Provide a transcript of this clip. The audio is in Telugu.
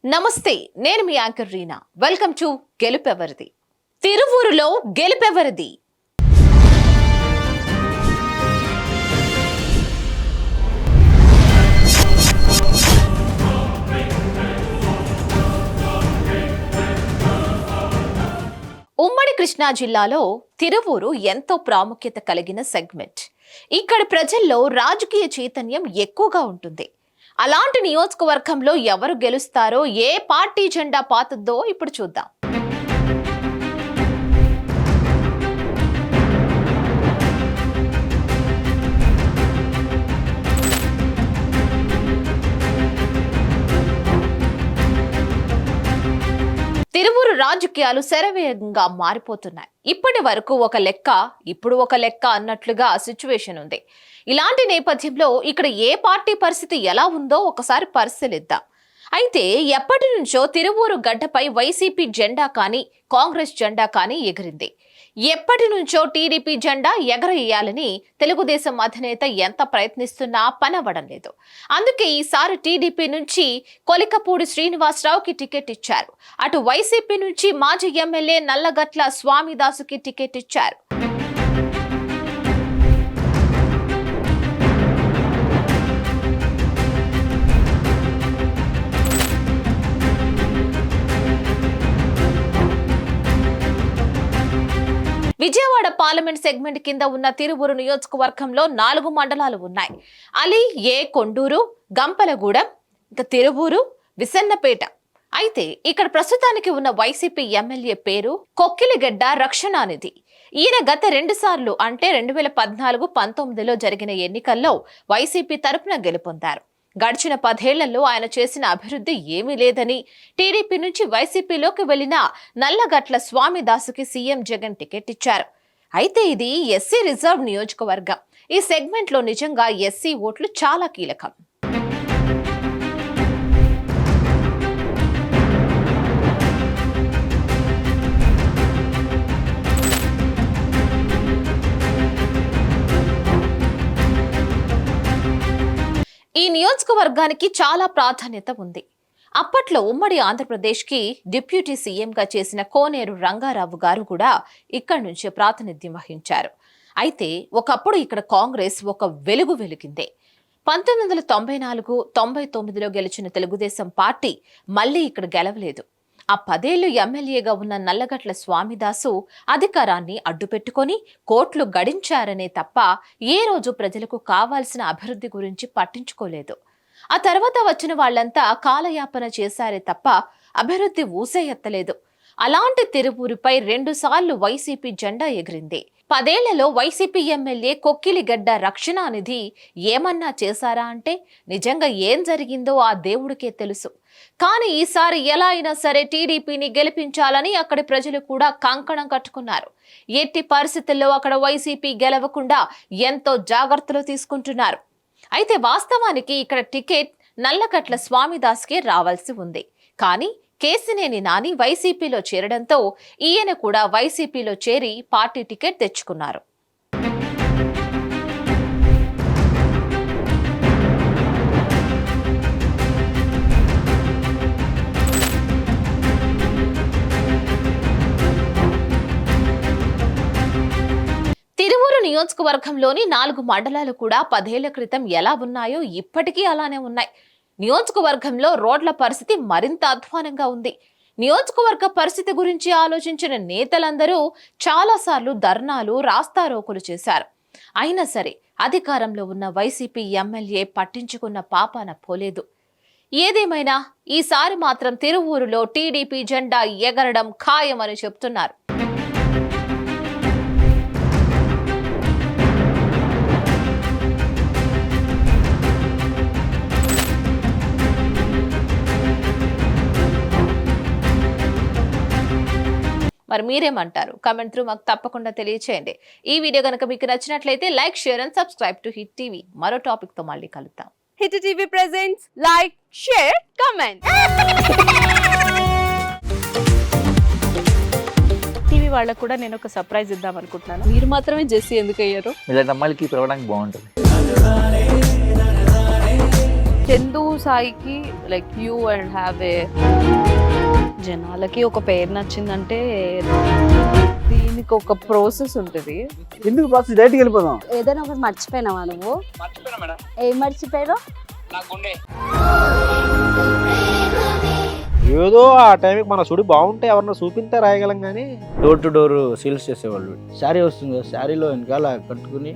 నమస్తే, నేను మీ యాంకర్ రీనా. వెల్కమ్ టు గెలుపెవరిది. తిరువూరులో గెలుపెవరిది. ఉమ్మడి కృష్ణా జిల్లాలో తిరువూరు ఎంతో ప్రాముఖ్యత కలిగిన సెగ్మెంట్. ఇక్కడ ప్రజల్లో రాజకీయ చైతన్యం ఎక్కువగా ఉంటుంది. అలాంటి నియోజకవర్గంలో ఎవరు గెలుస్తారో, ఏ పార్టీ జెండా పాతుద్దో ఇప్పుడు చూద్దాం. తిరువూరు రాజకీయాలు శరవేగంగా మారిపోతున్నాయి. ఇప్పటి వరకు ఒక లెక్క, ఇప్పుడు ఒక లెక్క అన్నట్లుగా సిచ్యువేషన్ ఉంది. ఇలాంటి నేపథ్యంలో ఇక్కడ ఏ పార్టీ పరిస్థితి ఎలా ఉందో ఒకసారి పరిశీలిద్దాం. అయితే ఎప్పటి నుంచో తిరువూరు గడ్డపై వైసీపీ జెండా కానీ కాంగ్రెస్ జెండా కానీ ఎగిరింది. ఎప్పటి నుంచో టీడీపీ జెండా ఎగరేయాలని తెలుగుదేశం అధినేత ఎంత ప్రయత్నిస్తున్నా పనవ్వడం లేదు. అందుకే ఈసారి టీడీపీ నుంచి కొలికపూడి శ్రీనివాసరావుకి టికెట్ ఇచ్చారు. అటు వైసీపీ నుంచి మాజీ ఎమ్మెల్యే నల్లగట్ల స్వామిదాసుకి టికెట్ ఇచ్చారు. విజయవాడ పార్లమెంట్ సెగ్మెంట్ కింద ఉన్న తిరువూరు నియోజకవర్గంలో 4 మండలాలు ఉన్నాయి. అలి, కొండూరు, గంపలగూడెం, తిరువూరు, విసన్నపేట. అయితే ఇక్కడ ప్రస్తుతానికి ఉన్న వైసీపీ ఎమ్మెల్యే పేరు కొక్కిలిగడ్డ రక్షణానిధి. ఈయన గత 2 సార్లు అంటే 2014, 19లో జరిగిన ఎన్నికల్లో వైసీపీ తరపున గెలుపొందారు. గడిచిన 10 ఏళ్లలో ఆయన చేసిన అభివృద్ధి ఏమీ లేదని టీడీపీ నుంచి వైసీపీలోకి వెళ్లిన నల్లగట్ల స్వామిదాసుకి సీఎం జగన్ టికెట్ ఇచ్చారు. అయితే ఇది ఎస్సీ రిజర్వ్ నియోజకవర్గం. ఈ సెగ్మెంట్ లో నిజంగా ఎస్సీ ఓట్లు చాలా కీలకం. ఈ నియోజకవర్గానికి చాలా ప్రాధాన్యత ఉంది. అప్పట్లో ఉమ్మడి ఆంధ్రప్రదేశ్కి డిప్యూటీ సీఎంగా చేసిన కోనేరు రంగారావు గారు కూడా ఇక్కడి నుంచే ప్రాతినిధ్యం వహించారు. అయితే ఒకప్పుడు ఇక్కడ కాంగ్రెస్ ఒక వెలుగు వెలిగిందే. 1994, 99లో గెలిచిన తెలుగుదేశం పార్టీ మళ్లీ ఇక్కడ గెలవలేదు. ఆ 10 ఏళ్లు ఎమ్మెల్యేగా ఉన్న నల్లగట్ల స్వామిదాసు అధికారాన్ని అడ్డుపెట్టుకొని కోట్లు గడించారనే తప్ప ఏ రోజు ప్రజలకు కావాల్సిన అభివృద్ధి గురించి పట్టించుకోలేదు. ఆ తర్వాత వచ్చిన వాళ్లంతా కాలయాపన చేశారే తప్ప అభివృద్ధి ఊసే ఎత్తలేదు. అలాంటి తిరువూరుపై 2 సార్లు వైసీపీ జెండా ఎగిరింది. 10 ఏళ్లలో వైసీపీ ఎమ్మెల్యే కొక్కిలిగడ్డ రక్షణానిధి ఏమన్నా చేశారా అంటే నిజంగా ఏం జరిగిందో ఆ దేవుడికే తెలుసు. కానీ ఈసారి ఎలా అయినా సరే టీడీపీని గెలిపించాలని అక్కడి ప్రజలు కూడా కంకణం కట్టుకున్నారు. ఎట్టి పరిస్థితుల్లో అక్కడ వైసీపీ గెలవకుండా ఎంతో జాగ్రత్తలు తీసుకుంటున్నారు. అయితే వాస్తవానికి ఇక్కడ టికెట్ నల్లగట్ల స్వామిదాస్కి రావాల్సి ఉంది. కానీ కేసినేని నాని వైసీపీలో చేరడంతో ఈయన కూడా వైసీపీలో చేరి పార్టీ టికెట్ తెచ్చుకున్నారు. తిరువూరు నియోజకవర్గంలోని 4 మండలాలు కూడా 10 ఏళ్ల క్రితం ఎలా ఉన్నాయో ఇప్పటికీ అలానే ఉన్నాయి. నియోజకవర్గంలో రోడ్ల పరిస్థితి మరింత అధ్వానంగా ఉంది. నియోజకవర్గ పరిస్థితి గురించి ఆలోచించిన నేతలందరూ చాలాసార్లు ధర్నాలు, రాస్తారోకులు చేశారు. అయినా సరే అధికారంలో ఉన్న వైసీపీ ఎమ్మెల్యే పట్టించుకున్న పాపాన పోలేదు. ఏదేమైనా ఈసారి మాత్రం తిరువూరులో టీడీపీ జెండా ఎగరడం ఖాయమని చెప్తున్నారు. మరి మీరేమంటారు? కామెంట్ త్రూ మాకు తప్పకుండా తెలియచేయండి. ఈ వీడియో కనుక మీకు నచ్చినట్లయితే like, share and subscribe to hit TV. మరో టాపిక్ తో మళ్ళీ కలుద్దాం. Hit TV presents like, share, comment. TV వాళ్ళకు కూడా నేను ఒక సర్ప్రైజ్ ఇద్దాం అనుకుంటున్నాను. మీరు మాత్రమే జెస్సీ ఎందుకు అయ్యారు? ఇలాంటి అమ్మాయిలకి పిలవడానికి బాగుంటుంది. చందు సాయికి like you and have a జనాలకి ఒక పేరు నచ్చిందంటే దీనికి ఒక ప్రాసెస్ ఉంటుంది. ఎందుకు బాక్స్ డైరెక్ట్కి వెళ్ళిపోదాం. ఏదైనా ఒకటి మర్చిపోయినావా నువ్వు? ఏం మర్చిపోయావు? ఏదో ఆ టైంకి మన సుడి బాగుంటే ఎవరన్నా చూపిస్తే రాయగలం కానీ డోర్ టు డోర్ సేల్స్ చేసేవాళ్ళు. శారీ వస్తుంది, శారీలో వెనకాల కట్టుకుని